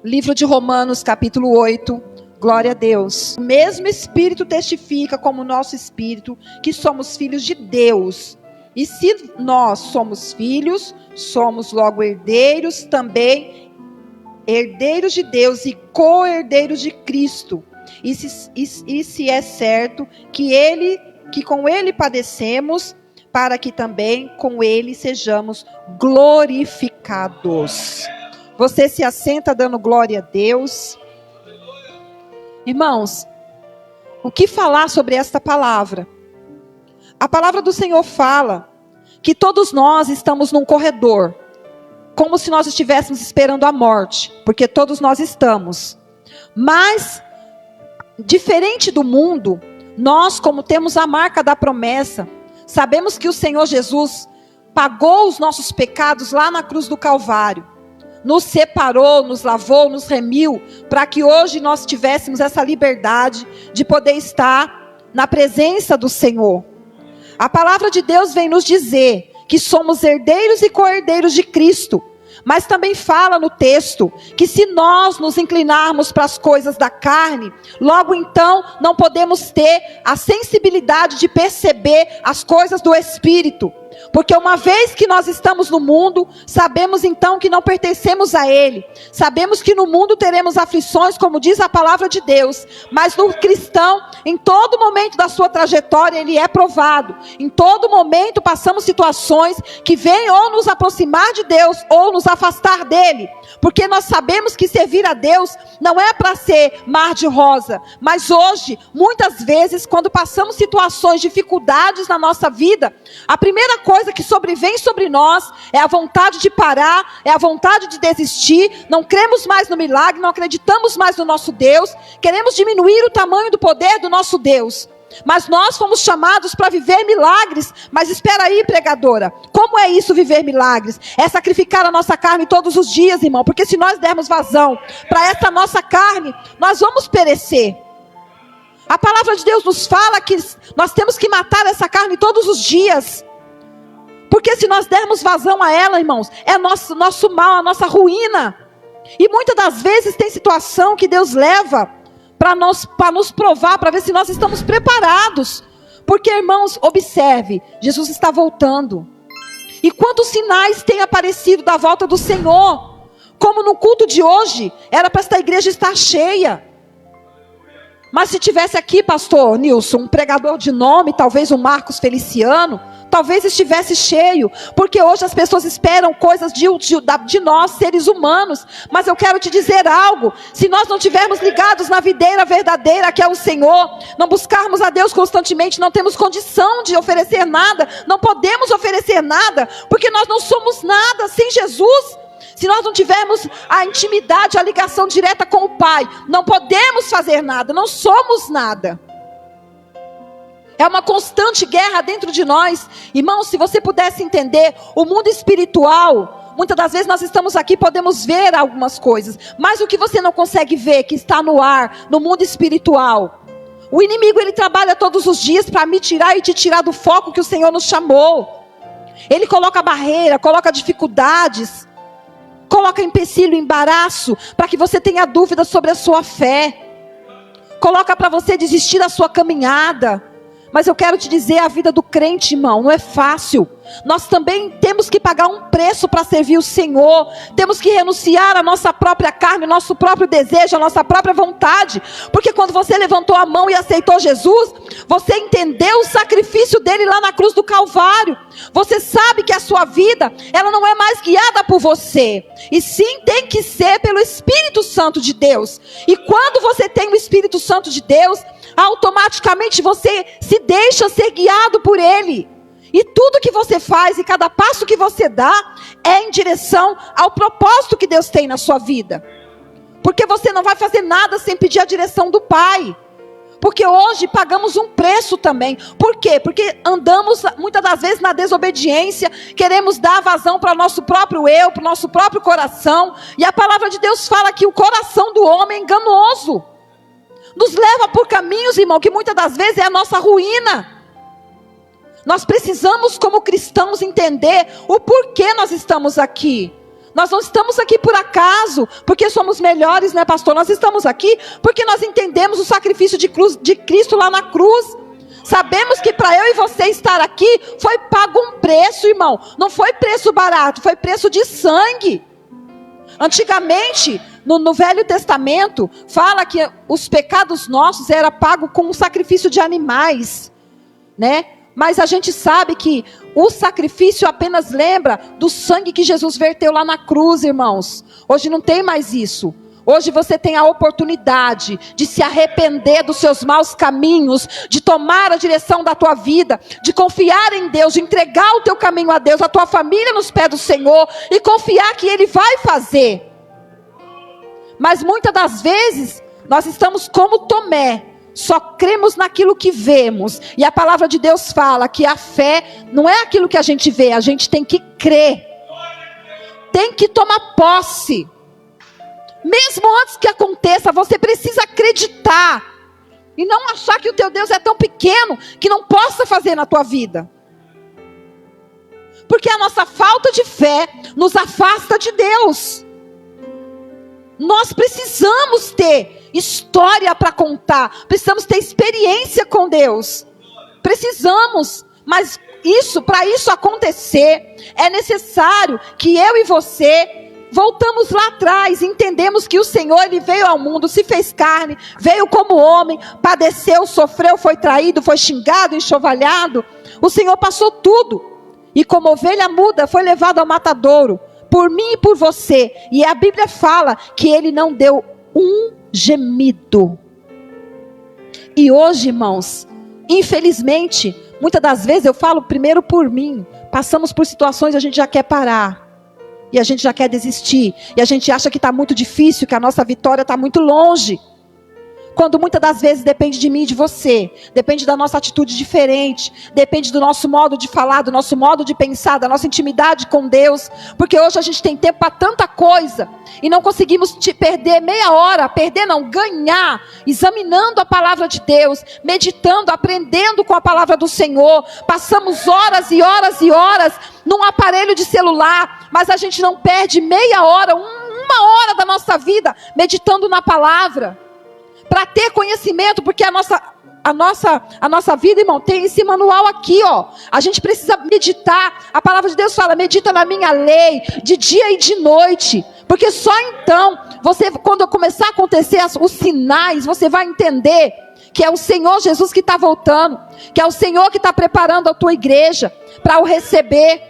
Livro de Romanos, capítulo 8. Glória a Deus. O mesmo Espírito testifica como o nosso Espírito que somos filhos de Deus. E se nós somos filhos, somos logo herdeiros também, herdeiros de Deus e co-herdeiros de Cristo. E se é certo que com Ele padecemos, para que também com Ele sejamos glorificados. Você se assenta dando glória a Deus. Irmãos, o que falar sobre esta palavra? A palavra do Senhor fala que todos nós estamos num corredor, como se nós estivéssemos esperando a morte, porque todos nós estamos. Mas, diferente do mundo, nós, como temos a marca da promessa, sabemos que o Senhor Jesus pagou os nossos pecados lá na cruz do Calvário. Nos separou, nos lavou, nos remiu, para que hoje nós tivéssemos essa liberdade de poder estar na presença do Senhor. A palavra de Deus vem nos dizer que somos herdeiros e co-herdeiros de Cristo, mas também fala no texto que se nós nos inclinarmos para as coisas da carne, logo então não podemos ter a sensibilidade de perceber as coisas do Espírito. Porque uma vez que nós estamos no mundo, sabemos então que não pertencemos a Ele. Sabemos que no mundo teremos aflições, como diz a palavra de Deus. Mas no cristão, em todo momento da sua trajetória, ele é provado. Em todo momento passamos situações que vêm ou nos aproximar de Deus, ou nos afastar dEle. Porque nós sabemos que servir a Deus não é para ser mar de rosa. Mas hoje, muitas vezes, quando passamos situações, dificuldades na nossa vida, a primeira coisa que sobrevém sobre nós é a vontade de parar, é a vontade de desistir. Não cremos mais no milagre, não acreditamos mais no nosso Deus, queremos diminuir o tamanho do poder do nosso Deus. Mas nós fomos chamados para viver milagres. Mas espera aí, pregadora, como é isso, viver milagres? É sacrificar a nossa carne todos os dias, irmão, porque se nós dermos vazão para essa nossa carne, nós vamos perecer. A palavra de Deus nos fala que nós temos que matar essa carne todos os dias. Porque se nós dermos vazão a ela, irmãos, é nosso mal, a nossa ruína. E muitas das vezes tem situação que Deus leva para nos provar, para ver se nós estamos preparados. Porque, irmãos, observe, Jesus está voltando. E quantos sinais têm aparecido da volta do Senhor? Como no culto de hoje, era para esta igreja estar cheia. Mas se tivesse aqui, pastor Nilson, um pregador de nome, talvez um Marcos Feliciano, talvez estivesse cheio, porque hoje as pessoas esperam coisas de nós, seres humanos. Mas eu quero te dizer algo: se nós não estivermos ligados na videira verdadeira, que é o Senhor, não buscarmos a Deus constantemente, não temos condição de oferecer nada, não podemos oferecer nada, porque nós não somos nada sem Jesus. Se nós não tivermos a intimidade, a ligação direta com o Pai, não podemos fazer nada, não somos nada. É uma constante guerra dentro de nós. Irmãos, se você pudesse entender o mundo espiritual, muitas das vezes nós estamos aqui, podemos ver algumas coisas, mas o que você não consegue ver, que está no ar, no mundo espiritual, o inimigo, ele trabalha todos os dias para me tirar e te tirar do foco que o Senhor nos chamou. Ele coloca barreira, coloca dificuldades, coloca empecilho, embaraço, para que você tenha dúvidas sobre a sua fé. Coloca para você desistir da sua caminhada. Mas eu quero te dizer, a vida do crente, irmão, não é fácil. Nós também temos que pagar um preço para servir o Senhor. Temos que renunciar à nossa própria carne, ao nosso próprio desejo, à nossa própria vontade. Porque quando você levantou a mão e aceitou Jesus, você entendeu o sacrifício dele lá na cruz do Calvário. Você sabe que a sua vida, ela não é mais guiada por você, e sim tem que ser pelo Espírito Santo de Deus. E quando você tem o Espírito Santo de Deus, automaticamente você se deixa ser guiado por Ele. E tudo que você faz e cada passo que você dá é em direção ao propósito que Deus tem na sua vida. Porque você não vai fazer nada sem pedir a direção do Pai. Porque hoje pagamos um preço também. Por quê? Porque andamos muitas das vezes na desobediência, queremos dar vazão para o nosso próprio eu, para o nosso próprio coração. E a palavra de Deus fala que o coração do homem é enganoso. Nos leva por caminhos, irmão, que muitas das vezes é a nossa ruína. Nós precisamos, como cristãos, entender o porquê nós estamos aqui. Nós não estamos aqui por acaso, porque somos melhores, né, pastor? Nós estamos aqui porque nós entendemos o sacrifício de Cristo lá na cruz. Sabemos que para eu e você estar aqui, foi pago um preço, irmão. Não foi preço barato, foi preço de sangue. Antigamente, no Velho Testamento, fala que os pecados nossos eram pagos com o sacrifício de animais, né? Mas a gente sabe que o sacrifício apenas lembra do sangue que Jesus verteu lá na cruz, irmãos. Hoje não tem mais isso. Hoje você tem a oportunidade de se arrepender dos seus maus caminhos, de tomar a direção da tua vida, de confiar em Deus, de entregar o teu caminho a Deus, a tua família nos pés do Senhor e confiar que Ele vai fazer. Mas muitas das vezes nós estamos como Tomé, só cremos naquilo que vemos. E a palavra de Deus fala que a fé não é aquilo que a gente vê, a gente tem que crer. Tem que tomar posse. Mesmo antes que aconteça, você precisa acreditar. E não achar que o teu Deus é tão pequeno que não possa fazer na tua vida. Porque a nossa falta de fé nos afasta de Deus. Nós precisamos ter história para contar. Precisamos ter experiência com Deus. Precisamos. Mas para isso acontecer, é necessário que eu e você voltamos lá atrás, entendemos que o Senhor, Ele veio ao mundo, se fez carne, veio como homem, padeceu, sofreu, foi traído, foi xingado, enxovalhado. O Senhor passou tudo. E como ovelha muda, foi levado ao matadouro. Por mim e por você. E a Bíblia fala que Ele não deu um gemido. E hoje, irmãos, infelizmente, muitas das vezes eu falo primeiro por mim. Passamos por situações e a gente já quer parar. E a gente já quer desistir. E a gente acha que está muito difícil, que a nossa vitória está muito longe. Quando muitas das vezes depende de mim e de você. Depende da nossa atitude diferente. Depende do nosso modo de falar, do nosso modo de pensar, da nossa intimidade com Deus. Porque hoje a gente tem tempo para tanta coisa. E não conseguimos perder meia hora. Perder não, ganhar. Examinando a palavra de Deus. Meditando, aprendendo com a palavra do Senhor. Passamos horas e horas e horas num aparelho de celular. Mas a gente não perde meia hora, uma hora da nossa vida meditando na palavra. Para ter conhecimento, porque a nossa vida, irmão, tem esse manual aqui, ó. A gente precisa meditar. A palavra de Deus fala: medita na minha lei, de dia e de noite. Porque só então, quando começar a acontecer os sinais, você vai entender que é o Senhor Jesus que está voltando, que é o Senhor que está preparando a tua igreja para o receber.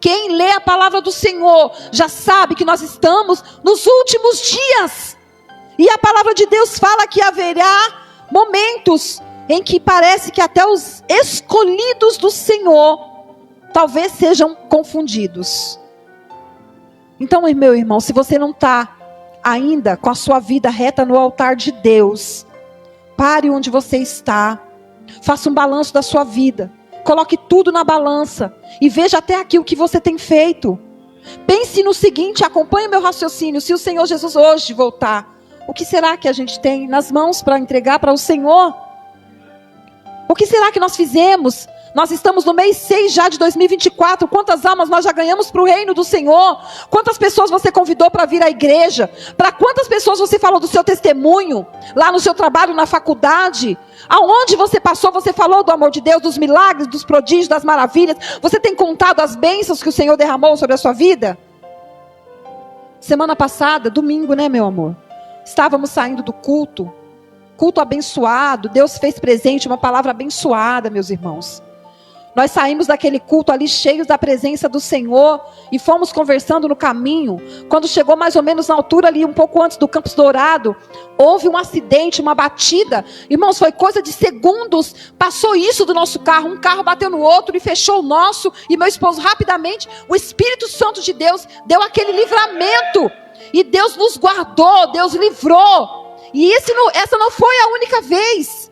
Quem lê a palavra do Senhor já sabe que nós estamos nos últimos dias. E a palavra de Deus fala que haverá momentos em que parece que até os escolhidos do Senhor talvez sejam confundidos. Então, meu irmão, se você não está ainda com a sua vida reta no altar de Deus, pare onde você está, faça um balanço da sua vida, coloque tudo na balança e veja até aqui o que você tem feito. Pense no seguinte, acompanhe meu raciocínio: se o Senhor Jesus hoje voltar, o que será que a gente tem nas mãos para entregar para o Senhor? O que será que nós fizemos? Nós estamos no mês 6 já de 2024. Quantas almas nós já ganhamos para o reino do Senhor? Quantas pessoas você convidou para vir à igreja? Para quantas pessoas você falou do seu testemunho? Lá no seu trabalho, na faculdade? Aonde você passou, você falou do amor de Deus, dos milagres, dos prodígios, das maravilhas? Você tem contado as bênçãos que o Senhor derramou sobre a sua vida? Semana passada, domingo, né, meu amor? Estávamos saindo do culto abençoado. Deus fez presente uma palavra abençoada, meus irmãos. Nós saímos daquele culto ali cheios da presença do Senhor e fomos conversando no caminho. Quando chegou mais ou menos na altura ali, um pouco antes do Campos Dourado, houve um acidente, uma batida. Irmãos, foi coisa de segundos. Passou isso do nosso carro, um carro bateu no outro e fechou o nosso. E meu esposo rapidamente, o Espírito Santo de Deus deu aquele livramento. E Deus nos guardou, Deus livrou. E essa não foi a única vez.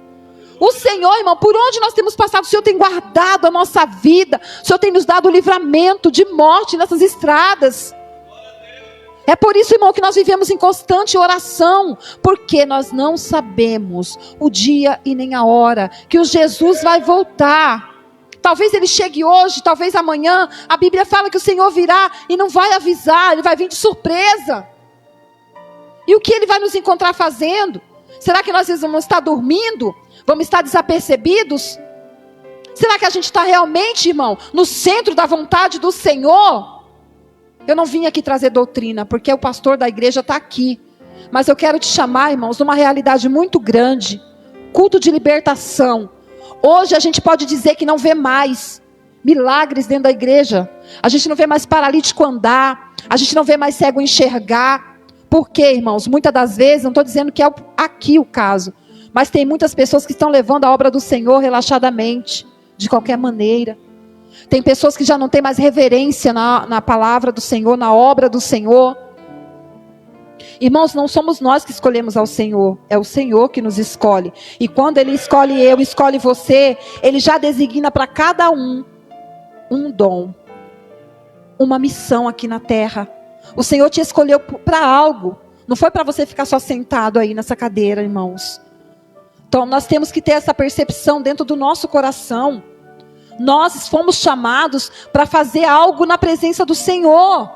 O Senhor, irmão, por onde nós temos passado, o Senhor tem guardado a nossa vida. O Senhor tem nos dado o livramento de morte nessas estradas. É por isso, irmão, que nós vivemos em constante oração, porque nós não sabemos o dia e nem a hora que o Jesus vai voltar. Talvez ele chegue hoje, talvez amanhã. A Bíblia fala que o Senhor virá e não vai avisar, ele vai vir de surpresa. E o que ele vai nos encontrar fazendo? Será que nós vamos estar dormindo? Vamos estar desapercebidos? Será que a gente está realmente, irmão, no centro da vontade do Senhor? Eu não vim aqui trazer doutrina, porque o pastor da igreja está aqui. Mas eu quero te chamar, irmãos, numa realidade muito grande. Culto de libertação. Hoje a gente pode dizer que não vê mais milagres dentro da igreja. A gente não vê mais paralítico andar. A gente não vê mais cego enxergar. Por quê, irmãos? Muitas das vezes, não estou dizendo que é aqui o caso. Mas tem muitas pessoas que estão levando a obra do Senhor relaxadamente. De qualquer maneira. Tem pessoas que já não têm mais reverência na palavra do Senhor, na obra do Senhor. Irmãos, não somos nós que escolhemos ao Senhor, é o Senhor que nos escolhe. E quando Ele escolhe eu, escolhe você, Ele já designa para cada um dom, uma missão aqui na terra. O Senhor te escolheu para algo, não foi para você ficar só sentado aí nessa cadeira, irmãos. Então nós temos que ter essa percepção dentro do nosso coração. Nós fomos chamados para fazer algo na presença do Senhor,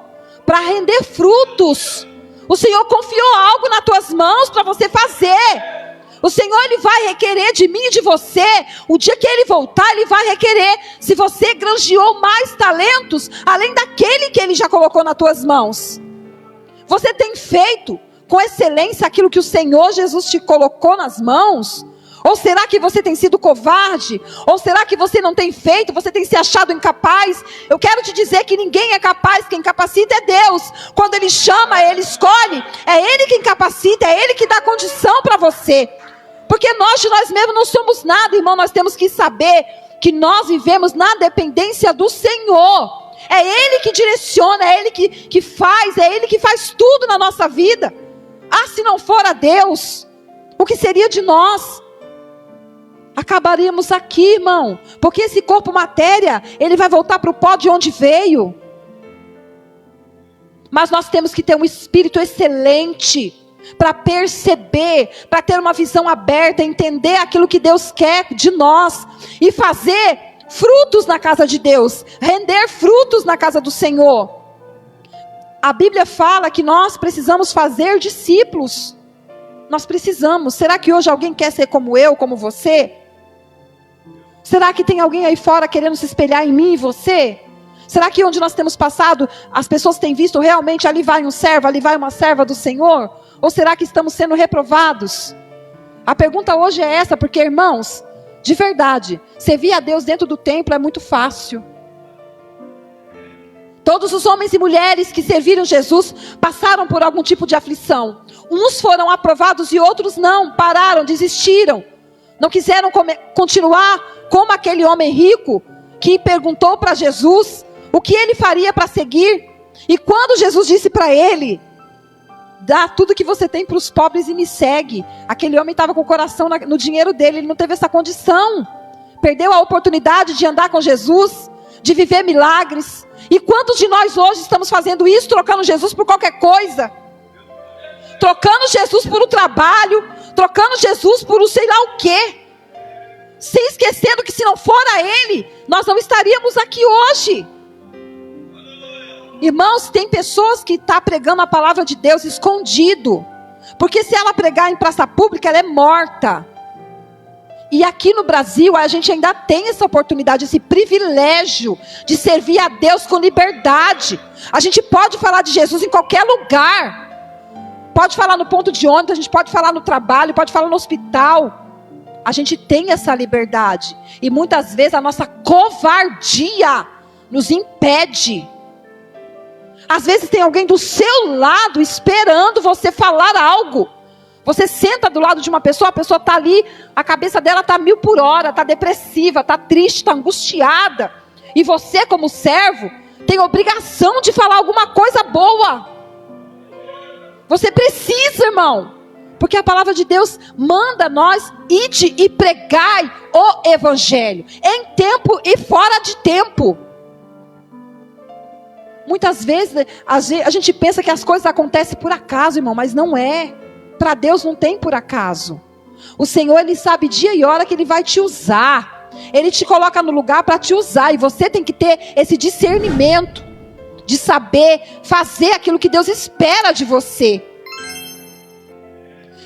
para render frutos. O Senhor confiou algo nas tuas mãos para você fazer. O Senhor, Ele vai requerer de mim e de você. O dia que Ele voltar, Ele vai requerer. Se você granjeou mais talentos, além daquele que Ele já colocou nas tuas mãos. Você tem feito com excelência aquilo que o Senhor Jesus te colocou nas mãos? Ou será que você tem sido covarde? Ou será que você não tem feito? Você tem se achado incapaz? Eu quero te dizer que ninguém é capaz. Quem capacita é Deus. Quando Ele chama, Ele escolhe. É Ele quem capacita. É Ele que dá condição para você. Porque nós de nós mesmos não somos nada, irmão. Nós temos que saber que nós vivemos na dependência do Senhor. É Ele que direciona. É Ele que faz. É Ele que faz tudo na nossa vida. Ah, se não for a Deus, o que seria de nós? Acabaríamos aqui, irmão, porque esse corpo matéria, ele vai voltar para o pó de onde veio. Mas nós temos que ter um espírito excelente, para perceber, para ter uma visão aberta, entender aquilo que Deus quer de nós, e fazer frutos na casa de Deus, render frutos na casa do Senhor. A Bíblia fala que nós precisamos fazer discípulos, nós precisamos. Será que hoje alguém quer ser como eu, como você? Será que tem alguém aí fora querendo se espelhar em mim e você? Será que onde nós temos passado, as pessoas têm visto realmente, ali vai um servo, ali vai uma serva do Senhor? Ou será que estamos sendo reprovados? A pergunta hoje é essa, porque, irmãos, de verdade, servir a Deus dentro do templo é muito fácil. Todos os homens e mulheres que serviram Jesus passaram por algum tipo de aflição. Uns foram aprovados e outros não, pararam, desistiram. Não quiseram continuar como aquele homem rico que perguntou para Jesus o que ele faria para seguir. E quando Jesus disse para ele, dá tudo que você tem para os pobres e me segue. Aquele homem estava com o coração no dinheiro dele, ele não teve essa condição. Perdeu a oportunidade de andar com Jesus, de viver milagres. E quantos de nós hoje estamos fazendo isso, trocando Jesus por qualquer coisa? Trocando Jesus por um trabalho, trocando Jesus por um sei lá o quê. Se esquecendo que se não for a Ele, nós não estaríamos aqui hoje. Irmãos, tem pessoas que estão pregando a palavra de Deus escondido. Porque se ela pregar em praça pública, ela é morta. E aqui no Brasil, a gente ainda tem essa oportunidade, esse privilégio de servir a Deus com liberdade. A gente pode falar de Jesus em qualquer lugar. Pode falar no ponto de ônibus, a gente pode falar no trabalho, pode falar no hospital. A gente tem essa liberdade. E muitas vezes a nossa covardia nos impede. Às vezes tem alguém do seu lado esperando você falar algo. Você senta do lado de uma pessoa, a pessoa está ali, a cabeça dela está 1000 por hora, está depressiva, está triste, está angustiada. E você, como servo, tem obrigação de falar alguma coisa boa. Você precisa, irmão. Porque a palavra de Deus manda nós, ide e pregai o evangelho. Em tempo e fora de tempo. Muitas vezes a gente pensa que as coisas acontecem por acaso, irmão, mas não é. Para Deus não tem por acaso. O Senhor, Ele sabe dia e hora que Ele vai te usar. Ele te coloca no lugar para te usar. E você tem que ter esse discernimento de saber fazer aquilo que Deus espera de você.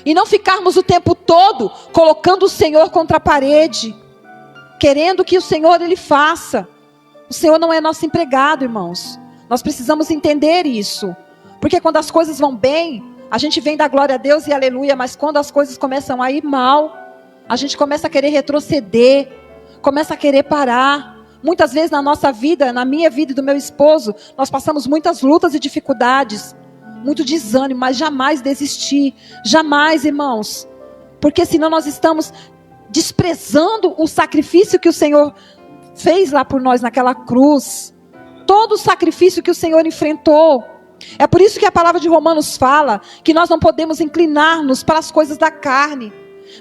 E não ficarmos o tempo todo colocando o Senhor contra a parede, querendo que o Senhor Ele faça. O Senhor não é nosso empregado, irmãos. Nós precisamos entender isso. Porque quando as coisas vão bem, a gente vem dar glória a Deus e aleluia. Mas quando as coisas começam a ir mal, a gente começa a querer retroceder, começa a querer parar. Muitas vezes na nossa vida, na minha vida e do meu esposo, nós passamos muitas lutas e dificuldades, muito desânimo, mas jamais desistir. Jamais, irmãos. Porque senão nós estamos desprezando o sacrifício que o Senhor fez lá por nós naquela cruz. Todo o sacrifício que o Senhor enfrentou. É por isso que a palavra de Romanos fala que nós não podemos inclinar-nos para as coisas da carne,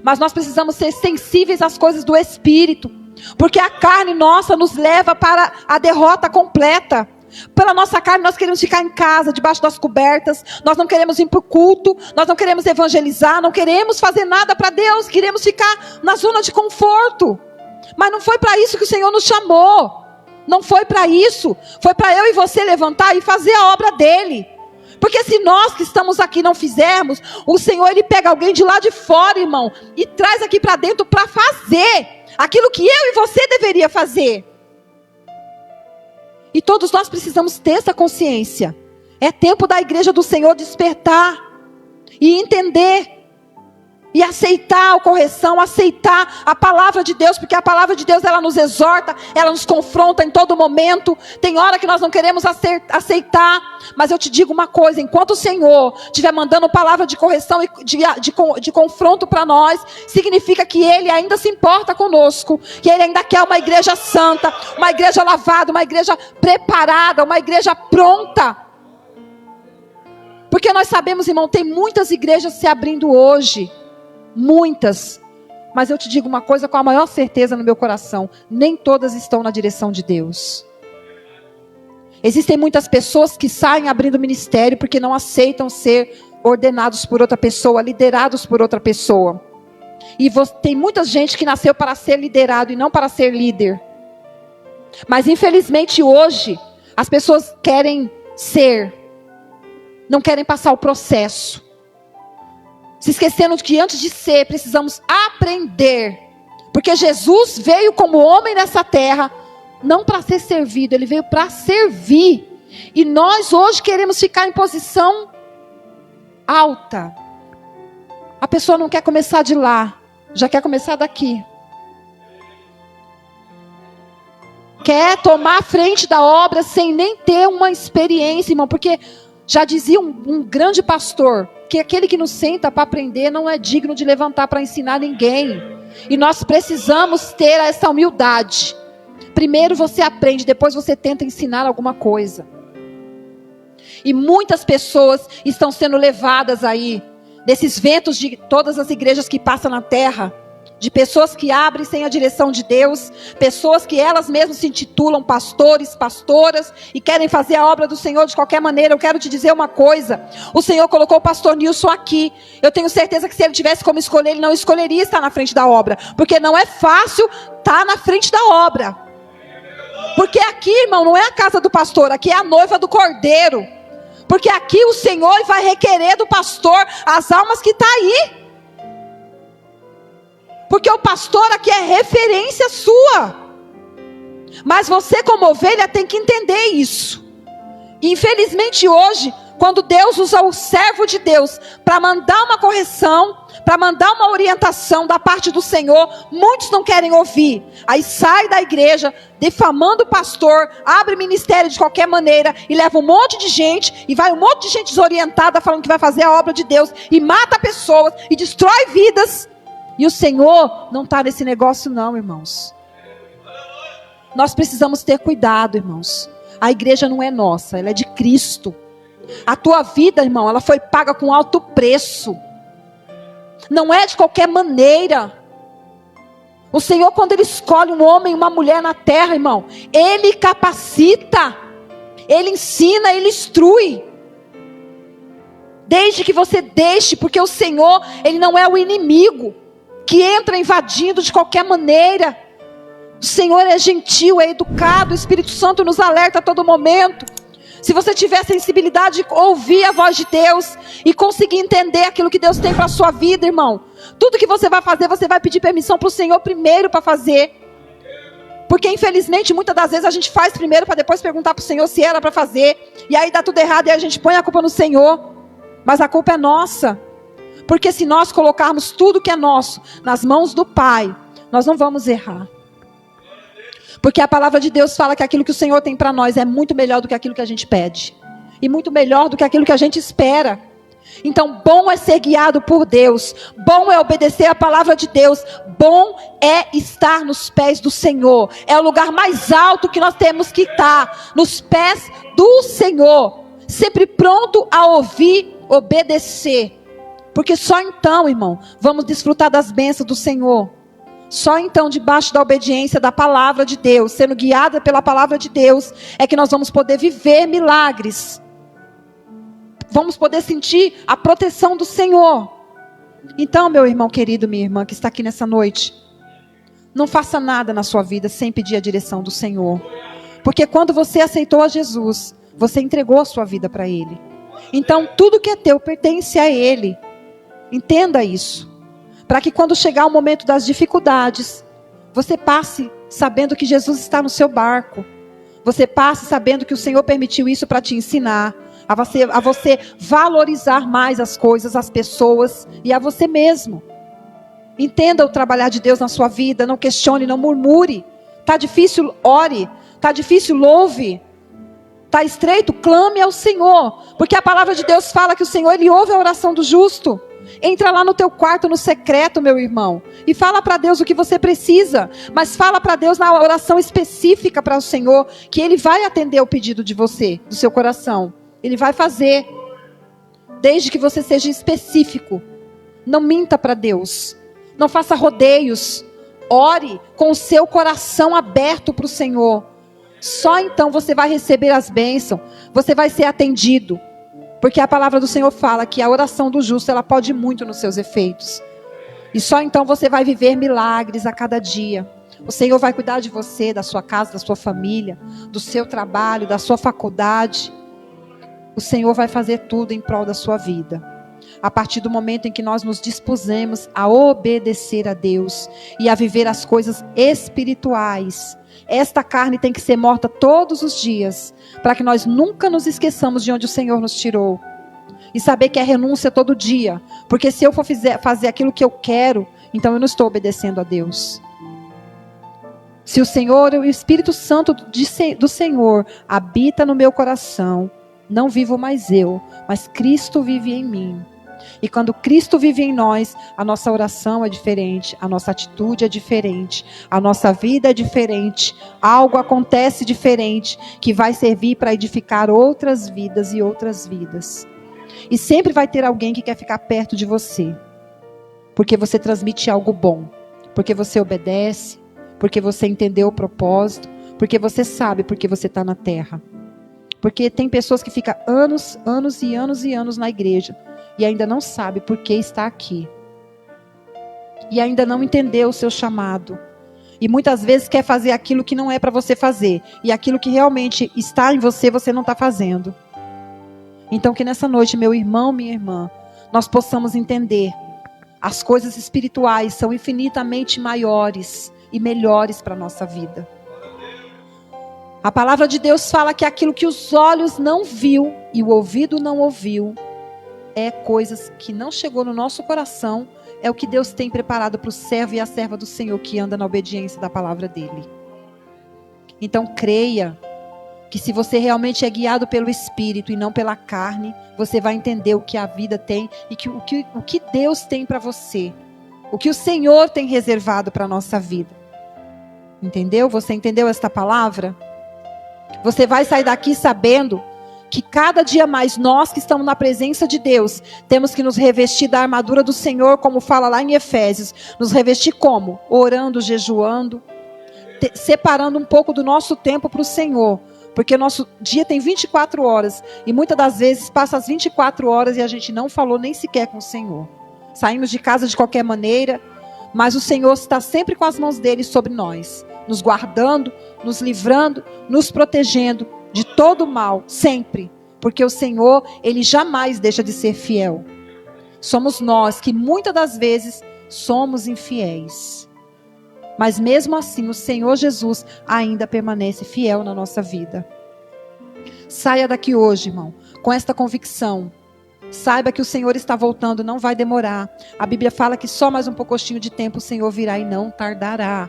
mas nós precisamos ser sensíveis às coisas do Espírito, porque a carne nossa nos leva para a derrota completa. Pela nossa carne nós queremos ficar em casa, debaixo das cobertas, nós não queremos ir para o culto, nós não queremos evangelizar, não queremos fazer nada para Deus, queremos ficar na zona de conforto. Mas não foi para isso que o Senhor nos chamou. Não foi para isso. Foi para eu e você levantar e fazer a obra dele. Porque se nós que estamos aqui não fizermos, o Senhor Ele pega alguém de lá de fora, irmão, e traz aqui para dentro para fazer aquilo que eu e você deveria fazer. E todos nós precisamos ter essa consciência. É tempo da igreja do Senhor despertar e entender e aceitar a correção, aceitar a palavra de Deus, porque a palavra de Deus, ela nos exorta, ela nos confronta em todo momento. Tem hora que nós não queremos aceitar, mas eu te digo uma coisa: enquanto o Senhor estiver mandando palavra de correção e de confronto para nós, significa que Ele ainda se importa conosco, que Ele ainda quer uma igreja santa, uma igreja lavada, uma igreja preparada, uma igreja pronta. Porque nós sabemos, irmão, tem muitas igrejas se abrindo hoje, muitas, mas eu te digo uma coisa com a maior certeza no meu coração: nem todas estão na direção de Deus. Existem muitas pessoas que saem abrindo ministério porque não aceitam ser ordenados por outra pessoa, liderados por outra pessoa. E tem muita gente que nasceu para ser liderado e não para ser líder. Mas infelizmente hoje as pessoas querem ser, não querem passar o processo, se esquecendo de que antes de ser, precisamos aprender. Porque Jesus veio como homem nessa terra, não para ser servido, Ele veio para servir. E nós hoje queremos ficar em posição alta. A pessoa não quer começar de lá, já quer começar daqui. Quer tomar a frente da obra sem nem ter uma experiência, irmão. Porque já dizia um grande pastor, que aquele que nos senta para aprender não é digno de levantar para ensinar ninguém. E nós precisamos ter essa humildade. Primeiro você aprende, depois você tenta ensinar alguma coisa. E muitas pessoas estão sendo levadas aí, desses ventos de todas as igrejas que passam na terra, de pessoas que abrem sem a direção de Deus, pessoas que elas mesmas se intitulam pastores, pastoras, e querem fazer a obra do Senhor de qualquer maneira. Eu quero te dizer uma coisa: o Senhor colocou o pastor Nilson aqui. Eu tenho certeza que se ele tivesse como escolher, ele não escolheria estar na frente da obra, porque não é fácil estar na frente da obra. Porque aqui, irmão, não é a casa do pastor, aqui é a noiva do Cordeiro. Porque aqui o Senhor vai requerer do pastor as almas que estão aí. Porque o pastor aqui é referência sua. Mas você como ovelha tem que entender isso. E infelizmente hoje, quando Deus usa o servo de Deus para mandar uma correção, para mandar uma orientação da parte do Senhor, muitos não querem ouvir. Aí sai da igreja, difamando o pastor, abre ministério de qualquer maneira e leva um monte de gente, e vai um monte de gente desorientada falando que vai fazer a obra de Deus, e mata pessoas, e destrói vidas. E o Senhor não está nesse negócio não, irmãos. Nós precisamos ter cuidado, irmãos. A igreja não é nossa, ela é de Cristo. A tua vida, irmão, ela foi paga com alto preço. Não é de qualquer maneira. O Senhor, quando Ele escolhe um homem e uma mulher na terra, irmão, Ele capacita. Ele ensina, Ele instrui. Desde que você deixe, porque o Senhor, Ele não é o inimigo que entra invadindo de qualquer maneira. O Senhor é gentil, é educado, o Espírito Santo nos alerta a todo momento. Se você tiver sensibilidade de ouvir a voz de Deus e conseguir entender aquilo que Deus tem para a sua vida, irmão, tudo que você vai fazer, você vai pedir permissão para o Senhor primeiro para fazer. Porque infelizmente, muitas das vezes a gente faz primeiro para depois perguntar para o Senhor se era para fazer. E aí dá tudo errado e a gente põe a culpa no Senhor. Mas a culpa é nossa. Porque se nós colocarmos tudo que é nosso nas mãos do Pai, nós não vamos errar. Porque a palavra de Deus fala que aquilo que o Senhor tem para nós é muito melhor do que aquilo que a gente pede. E muito melhor do que aquilo que a gente espera. Então, bom é ser guiado por Deus. Bom é obedecer a palavra de Deus. Bom é estar nos pés do Senhor. É o lugar mais alto que nós temos que estar. Nos pés do Senhor. Sempre pronto a ouvir, obedecer. Porque só então, irmão, vamos desfrutar das bênçãos do Senhor. Só então, debaixo da obediência da palavra de Deus, sendo guiada pela palavra de Deus, é que nós vamos poder viver milagres. Vamos poder sentir a proteção do Senhor. Então, meu irmão querido, minha irmã que está aqui nessa noite, não faça nada na sua vida sem pedir a direção do Senhor. Porque quando você aceitou a Jesus, você entregou a sua vida para Ele. Então, tudo que é teu pertence a Ele. Entenda isso. Para que quando chegar o momento das dificuldades, você passe sabendo que Jesus está no seu barco. Você passe sabendo que o Senhor permitiu isso para te ensinar. A você valorizar mais as coisas, as pessoas e a você mesmo. Entenda o trabalhar de Deus na sua vida. Não questione, não murmure. Está difícil, ore. Está difícil, louve. Está estreito, clame ao Senhor. Porque a palavra de Deus fala que o Senhor, Ele ouve a oração do justo. Entra lá no teu quarto, no secreto, meu irmão, e fala para Deus o que você precisa, mas fala para Deus na oração específica para o Senhor, que Ele vai atender o pedido de você, do seu coração. Ele vai fazer, desde que você seja específico. Não minta para Deus, não faça rodeios, ore com o seu coração aberto para o Senhor. Só então você vai receber as bênçãos, você vai ser atendido. Porque a palavra do Senhor fala que a oração do justo, ela pode muito nos seus efeitos. E só então você vai viver milagres a cada dia. O Senhor vai cuidar de você, da sua casa, da sua família, do seu trabalho, da sua faculdade. O Senhor vai fazer tudo em prol da sua vida. A partir do momento em que nós nos dispusemos a obedecer a Deus e a viver as coisas espirituais. Esta carne tem que ser morta todos os dias, para que nós nunca nos esqueçamos de onde o Senhor nos tirou. E saber que é renúncia todo dia. Porque se eu for fazer aquilo que eu quero, então eu não estou obedecendo a Deus. Se o Senhor, o Espírito Santo do Senhor, habita no meu coração, não vivo mais eu, mas Cristo vive em mim. E quando Cristo vive em nós, a nossa oração é diferente, a nossa atitude é diferente, a nossa vida é diferente, algo acontece diferente, que vai servir para edificar outras vidas e outras vidas. E sempre vai ter alguém que quer ficar perto de você, porque você transmite algo bom, porque você obedece, porque você entendeu o propósito, porque você sabe porque você está na terra. Porque tem pessoas que ficam anos e anos na igreja, e ainda não sabe por que está aqui. E ainda não entendeu o seu chamado. E muitas vezes quer fazer aquilo que não é para você fazer. E aquilo que realmente está em você, você não está fazendo. Então que nessa noite, meu irmão, minha irmã, nós possamos entender. As coisas espirituais são infinitamente maiores e melhores para a nossa vida. A palavra de Deus fala que aquilo que os olhos não viu e o ouvido não ouviu, é coisas que não chegou no nosso coração, é o que Deus tem preparado para o servo e a serva do Senhor que anda na obediência da palavra dele. Então creia que se você realmente é guiado pelo Espírito e não pela carne, você vai entender o que a vida tem e o que Deus tem para você, o que o Senhor tem reservado para a nossa vida. Entendeu? Você entendeu esta palavra? Você vai sair daqui sabendo que cada dia mais nós que estamos na presença de Deus, temos que nos revestir da armadura do Senhor, como fala lá em Efésios. Nos revestir como? Orando, jejuando, separando um pouco do nosso tempo para o Senhor, Porque nosso dia tem 24 horas. E muitas das vezes passa as 24 horas e a gente não falou nem sequer com o Senhor. Saímos de casa de qualquer maneira, mas o Senhor está sempre com as mãos dele sobre nós, nos guardando, nos livrando, nos protegendo de todo mal, sempre. Porque o Senhor, ele jamais deixa de ser fiel. Somos nós que muitas das vezes somos infiéis. Mas mesmo assim, o Senhor Jesus ainda permanece fiel na nossa vida. Saia daqui hoje, irmão, com esta convicção. Saiba que o Senhor está voltando, não vai demorar. A Bíblia fala que só mais um pouquinho de tempo o Senhor virá e não tardará.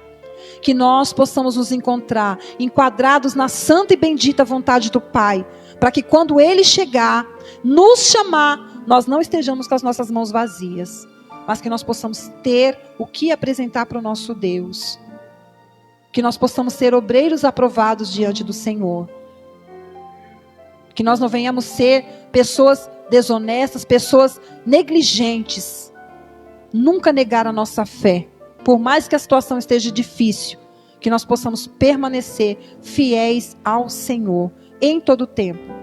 Que nós possamos nos encontrar enquadrados na santa e bendita vontade do Pai, para que quando Ele chegar, nos chamar, nós não estejamos com as nossas mãos vazias, mas que nós possamos ter o que apresentar para o nosso Deus. Que nós possamos ser obreiros aprovados diante do Senhor. Que nós não venhamos ser pessoas desonestas, pessoas negligentes. Nunca negar a nossa fé. Por mais que a situação esteja difícil, que nós possamos permanecer fiéis ao Senhor em todo o tempo,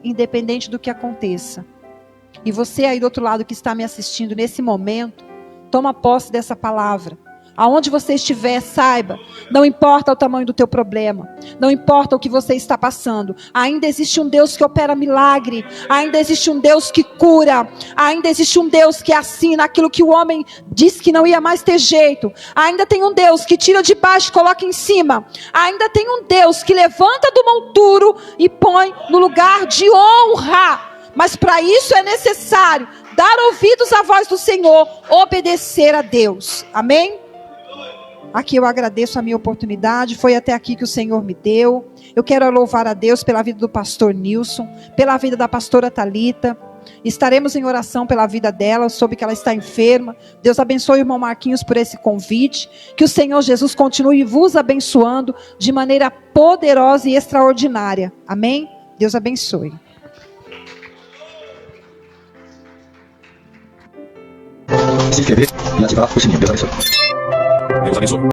independente do que aconteça. E você aí do outro lado que está me assistindo nesse momento, toma posse dessa palavra. Aonde você estiver, saiba, não importa o tamanho do teu problema, não importa o que você está passando, ainda existe um Deus que opera milagre, ainda existe um Deus que cura, ainda existe um Deus que assina aquilo que o homem disse que não ia mais ter jeito, ainda tem um Deus que tira de baixo e coloca em cima, ainda tem um Deus que levanta do monturo e põe no lugar de honra, mas para isso é necessário dar ouvidos à voz do Senhor, obedecer a Deus, amém? Aqui eu agradeço a minha oportunidade, foi até aqui que o Senhor me deu. Eu quero louvar a Deus pela vida do pastor Nilson, pela vida da pastora Thalita. Estaremos em oração pela vida dela, eu soube que ela está enferma. Deus abençoe o irmão Marquinhos por esse convite. Que o Senhor Jesus continue vos abençoando de maneira poderosa e extraordinária. Amém? Deus abençoe. Se inscrever e ativar o sininho. Deus abençoe. Deus abençoe.